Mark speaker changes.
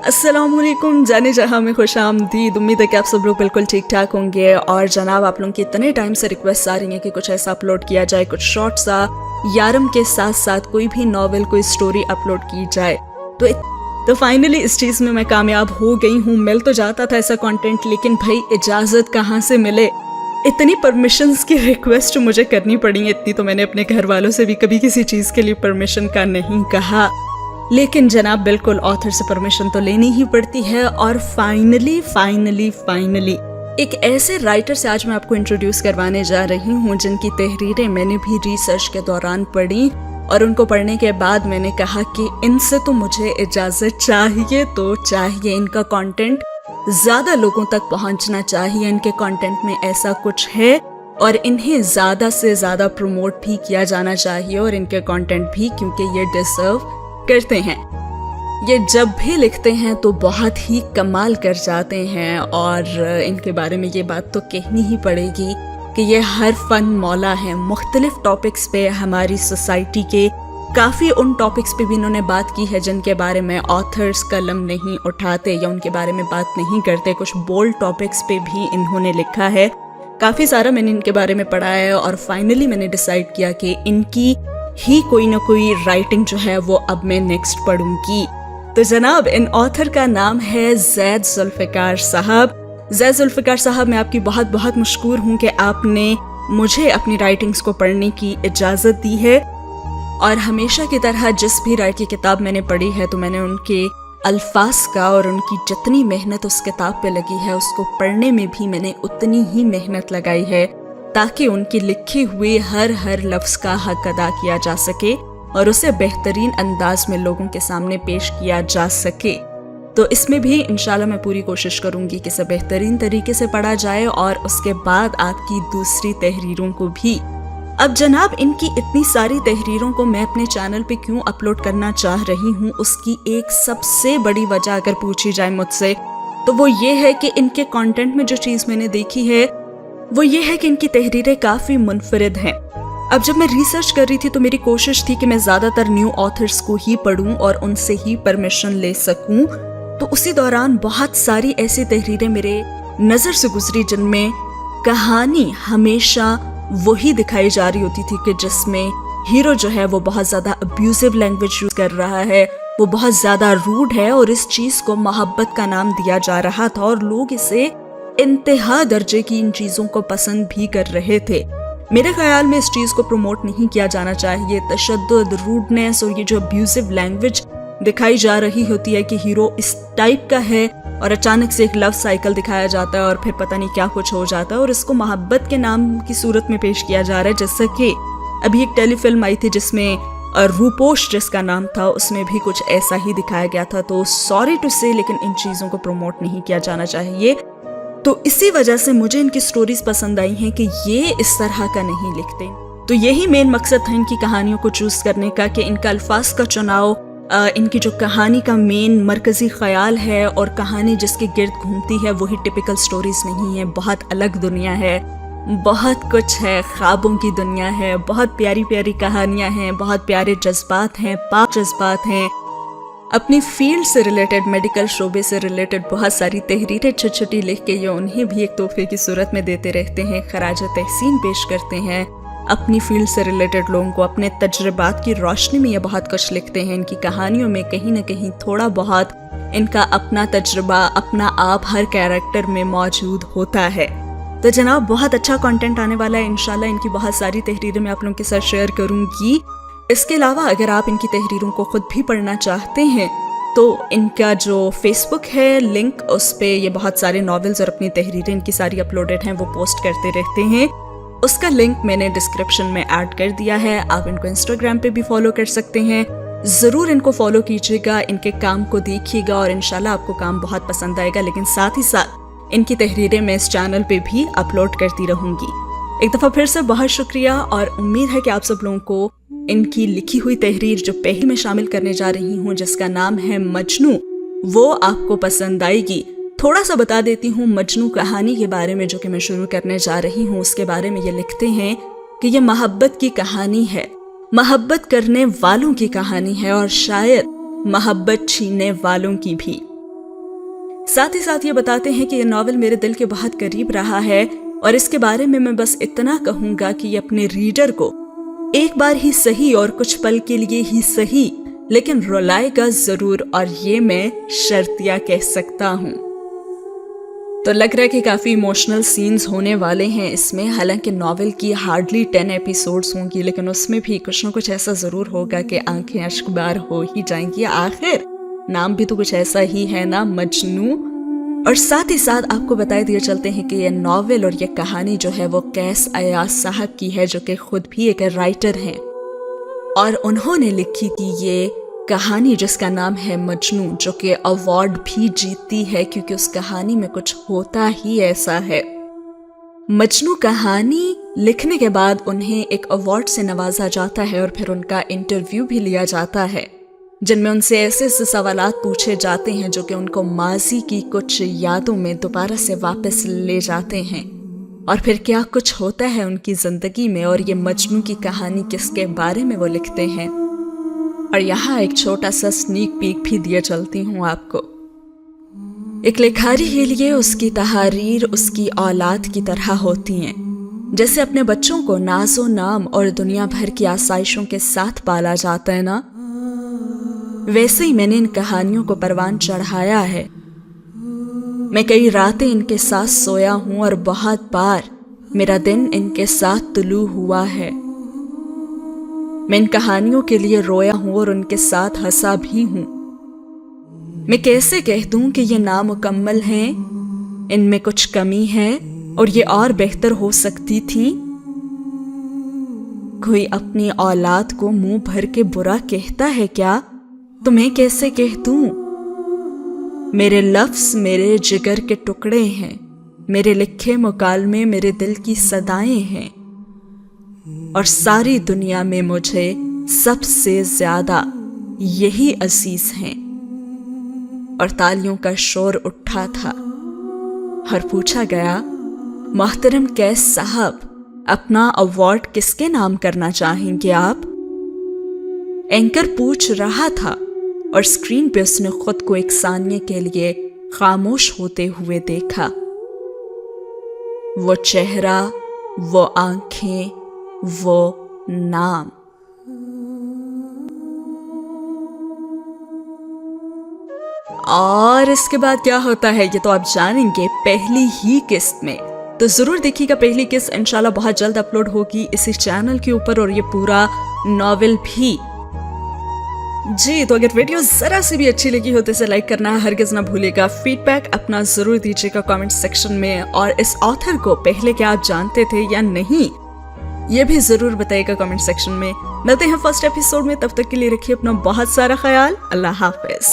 Speaker 1: अस्सलाम वालेकुम, जाने जहाँ में खुश आमदीद। उम्मीद है कि आप सब लोग बिल्कुल ठीक ठाक होंगे। और जनाब, आप लोगों की इतने टाइम से रिक्वेस्ट आ रही है कि कुछ ऐसा अपलोड किया जाए, कुछ शॉर्ट सा यारम के साथ साथ कोई भी नॉवेल, कोई स्टोरी अपलोड की जाए। तो फाइनली इस चीज़ में मैं कामयाब हो गई हूँ। मिल तो जाता था ऐसा कंटेंट, लेकिन भाई इजाज़त कहाँ से मिले। इतनी परमिशंस की रिक्वेस्ट मुझे करनी पड़ी है। इतनी तो मैंने अपने घर वालों से भी कभी किसी चीज़ के लिए परमिशन का नहीं कहा, लेकिन जनाब बिल्कुल ऑथर से परमिशन तो लेनी ही पड़ती है। और फाइनली एक ऐसे राइटर से आज मैं आपको इंट्रोड्यूस करवाने जा रही हूँ जिनकी तहरीरें मैंने भी रिसर्च के दौरान पढ़ी, और उनको पढ़ने के बाद मैंने कहा कि इनसे तो मुझे इजाज़त चाहिए तो चाहिए। इनका कंटेंट ज़्यादा लोगों तक पहुँचना चाहिए। इनके कंटेंट में ऐसा कुछ है और इन्हें ज़्यादा से ज़्यादा प्रमोट भी किया जाना चाहिए, और इनके कंटेंट भी, क्योंकि ये डिजर्व करते हैं। ये जब भी लिखते हैं तो बहुत ही कमाल कर जाते हैं। और इनके बारे में ये बात तो कहनी ही पड़ेगी कि ये हर फन मौला है। मुख्तलिफ टॉपिक्स पे, हमारी सोसाइटी के काफ़ी उन टॉपिक्स पे भी इन्होंने बात की है जिनके बारे में ऑथर्स कलम नहीं उठाते या उनके बारे में बात नहीं करते। कुछ बोल्ड टॉपिक्स पे भी इन्होंने लिखा है। काफ़ी सारा मैंने इनके बारे में पढ़ा है, और फाइनली मैंने डिसाइड किया कि इनकी ही कोई ना कोई राइटिंग जो है वो अब मैं नेक्स्ट पढ़ूंगी। तो जनाब, इन ऑथर का नाम है ज़ैद जुल्फ़िकार साहब। ज़ैद जुल्फ़िकार साहब, मैं आपकी बहुत बहुत मशकूर हूँ कि आपने मुझे अपनी राइटिंग्स को पढ़ने की इजाज़त दी है। और हमेशा की तरह जिस भी राइटर की किताब मैंने पढ़ी है तो मैंने उनके अल्फाज का और उनकी जितनी मेहनत उस किताब पे लगी है, उसको पढ़ने में भी मैंने उतनी ही मेहनत लगाई है, ताकि उनके लिखे हुए हर लफ्ज़ का हक अदा किया जा सके और उसे बेहतरीन अंदाज में लोगों के सामने पेश किया जा सके। तो इसमें भी इंशाल्लाह मैं पूरी कोशिश करूंगी कि इसे बेहतरीन तरीके से पढ़ा जाए, और उसके बाद आपकी दूसरी तहरीरों को भी। अब जनाब, इनकी इतनी सारी तहरीरों को मैं अपने चैनल पे क्यों अपलोड करना चाह रही हूँ, उसकी एक सबसे बड़ी वजह अगर पूछी जाए मुझसे तो वो ये है कि इनके कंटेंट में जो चीज़ मैंने देखी है वो ये है कि इनकी तहरीरें काफ़ी मुनफरिद हैं। अब जब मैं रिसर्च कर रही थी तो मेरी कोशिश थी कि मैं ज़्यादातर न्यू ऑथर्स को ही पढूं और उनसे ही परमिशन ले सकूं। तो उसी दौरान बहुत सारी ऐसी तहरीरें मेरे नज़र से गुजरी जिनमें कहानी हमेशा वही दिखाई जा रही होती थी कि जिसमें हीरो जो है वो बहुत ज़्यादा अब्यूजिव लैंग्वेज यूज़ कर रहा है, वो बहुत ज़्यादा रूड है, और इस चीज़ को मोहब्बत का नाम दिया जा रहा था, और लोग इसे इंतहा दर्जे की इन चीज़ों को पसंद भी कर रहे थे। मेरे ख्याल में इस चीज़ को प्रमोट नहीं किया जाना चाहिए। तशद्दुद, रूडनेस और ये जो अब्यूजिव लैंग्वेज दिखाई जा रही होती है कि हीरो इस टाइप का है, और अचानक से एक लव साइकिल दिखाया जाता है और फिर पता नहीं क्या कुछ हो जाता है, और इसको मोहब्बत के नाम की सूरत में पेश किया जा रहा है। जैसे कि अभी एक टेलीफिल्म आई थी जिसमें रूपोश जिसका नाम था, उसमें भी कुछ ऐसा ही दिखाया गया था। तो सॉरी टू से, लेकिन इन चीज़ों को प्रमोट नहीं किया जाना चाहिए। तो इसी वजह से मुझे इनकी स्टोरीज पसंद आई हैं कि ये इस तरह का नहीं लिखते। तो यही मेन मकसद था इनकी कहानियों को चूज करने का, कि इनका अल्फाज का चुनाव, इनकी जो कहानी का मेन मरकजी ख्याल है और कहानी जिसके गिर्द घूमती है वही टिपिकल स्टोरीज नहीं है। बहुत अलग दुनिया है, बहुत कुछ है, ख्वाबों की दुनिया है, बहुत प्यारी प्यारी कहानियाँ हैं, बहुत प्यारे जज्बात हैं, पाक जज्बात हैं। अपनी फील्ड से रिलेटेड, मेडिकल शोबे से रिलेटेड बहुत सारी तहरीरें छोटी छोटी लिख के ये उन्हें भी एक तोहफे की सूरत में देते रहते हैं, खराज तहसीन पेश करते हैं। अपनी फील्ड से रिलेटेड लोगों को अपने तजुर्बात की रोशनी में ये बहुत कुछ लिखते हैं। इनकी कहानियों में कहीं ना कहीं थोड़ा बहुत इनका अपना तजुर्बा, अपना आप हर कैरेक्टर में मौजूद होता है। तो जनाब, बहुत अच्छा कंटेंट आने वाला है इंशाल्लाह। इनकी बहुत सारी तहरीरें मैं आप लोगों के साथ शेयर करूंगी। इसके अलावा अगर आप इनकी तहरीरों को खुद भी पढ़ना चाहते हैं तो इनका जो फेसबुक है लिंक, उस पे ये बहुत सारे नॉवेल्स और अपनी तहरीरें इनकी सारी अपलोडेड हैं, वो पोस्ट करते रहते हैं। उसका लिंक मैंने डिस्क्रिप्शन में ऐड कर दिया है। आप इनको इंस्टाग्राम पे भी फॉलो कर सकते हैं। ज़रूर इनको फॉलो कीजिएगा, इनके काम को देखिएगा, और इंशाल्लाह आपको काम बहुत पसंद आएगा। लेकिन साथ ही साथ इनकी तहरीरें मैं इस चैनल पे भी अपलोड करती रहूँगी। एक दफ़ा फिर से बहुत शुक्रिया, और उम्मीद है कि आप सब लोगों को इनकी लिखी हुई तहरीर जो पहली मैं शामिल करने जा रही हूँ, जिसका नाम है मजनू, वो आपको पसंद आएगी। थोड़ा सा बता देती हूँ मजनू कहानी के बारे में जो कि मैं शुरू करने जा रही हूँ। उसके बारे में ये लिखते हैं कि ये मोहब्बत की कहानी है, मोहब्बत करने वालों की कहानी है, और शायद मोहब्बत छीनने वालों की भी। साथ ही साथ ये बताते हैं कि ये नॉवेल मेरे दिल के बहुत करीब रहा है और इसके बारे में मैं बस इतना कहूंगा कि ये अपने रीडर को एक बार ही सही और कुछ पल के लिए ही सही लेकिन रुलाएगा जरूर, और ये मैं शर्तिया कह सकता हूँ। तो लग रहा है कि काफी इमोशनल सीन्स होने वाले हैं इसमें। हालांकि नॉवेल की हार्डली 10 एपिसोड्स होंगी, लेकिन उसमें भी कुछ न कुछ ऐसा जरूर होगा कि आंखें अश्कबार हो ही जाएंगी। आखिर नाम भी तो कुछ ऐसा ही है ना, मजनू। और साथ ही साथ आपको बता दिए चलते हैं कि ये नॉवेल और ये कहानी जो है वो कैस अयाज साहब की है, जो कि खुद भी एक राइटर हैं, और उन्होंने लिखी थी ये कहानी जिसका नाम है मजनू, जो कि अवार्ड भी जीतती है क्योंकि उस कहानी में कुछ होता ही ऐसा है। मजनू कहानी लिखने के बाद उन्हें एक अवार्ड से नवाजा जाता है और फिर उनका इंटरव्यू भी लिया जाता है, जिनमें उनसे ऐसे ऐसे सवालात पूछे जाते हैं जो कि उनको माजी की कुछ यादों में दोबारा से वापस ले जाते हैं, और फिर क्या कुछ होता है उनकी जिंदगी में, और ये मजनू की कहानी किसके बारे में वो लिखते हैं। और यहाँ एक छोटा सा स्नीक पीक भी दिए चलती हूँ आपको। एक लिखारी के लिए उसकी तहरीर उसकी औलाद की तरह होती हैं। जैसे अपने बच्चों को नाजो नाम और दुनिया भर की आसाइशों के साथ पाला जाता है ना, वैसे ही मैंने इन कहानियों को परवान चढ़ाया है। मैं कई रातें इनके साथ सोया हूं और बहुत बार मेरा दिन इनके साथ तुलू हुआ है। मैं इन कहानियों के लिए रोया हूं और उनके साथ हंसा भी हूं। मैं कैसे कह दूं कि ये नामुकम्मल हैं, इनमें कुछ कमी है और ये और बेहतर हो सकती थी। कोई अपनी औलाद को मुंह भर के बुरा कहता है क्या? तो मैं कैसे कह दूं? मेरे लफ्ज मेरे जिगर के टुकड़े हैं, मेरे लिखे मुकालमे मेरे दिल की सदाएं हैं, और सारी दुनिया में मुझे सबसे ज्यादा यही अजीज हैं। और तालियों का शोर उठा था और पूछा गया, मोहतरम कैस साहब, अपना अवार्ड किसके नाम करना चाहेंगे आप? एंकर पूछ रहा था और स्क्रीन पे उसने खुद को एक सानिये के लिए खामोश होते हुए देखा। वो चेहरा, वो आंखें, वो नाम। और इसके बाद क्या होता है ये तो आप जानेंगे पहली ही किस्त में। तो जरूर देखिएगा पहली किस्त, इंशाल्लाह बहुत जल्द अपलोड होगी इसी चैनल के ऊपर, और ये पूरा नॉवेल भी। जी तो अगर वीडियो जरा सी भी अच्छी लगी हो तो इसे लाइक करना हरगिज ना भूलिएगा। फीडबैक अपना जरूर दीजिएगा कमेंट सेक्शन में, और इस ऑथर को पहले क्या आप जानते थे या नहीं ये भी जरूर बताइएगा कमेंट सेक्शन में। मिलते हैं फर्स्ट एपिसोड में, तब तक के लिए रखिए अपना बहुत सारा ख्याल। अल्लाह हाफिज।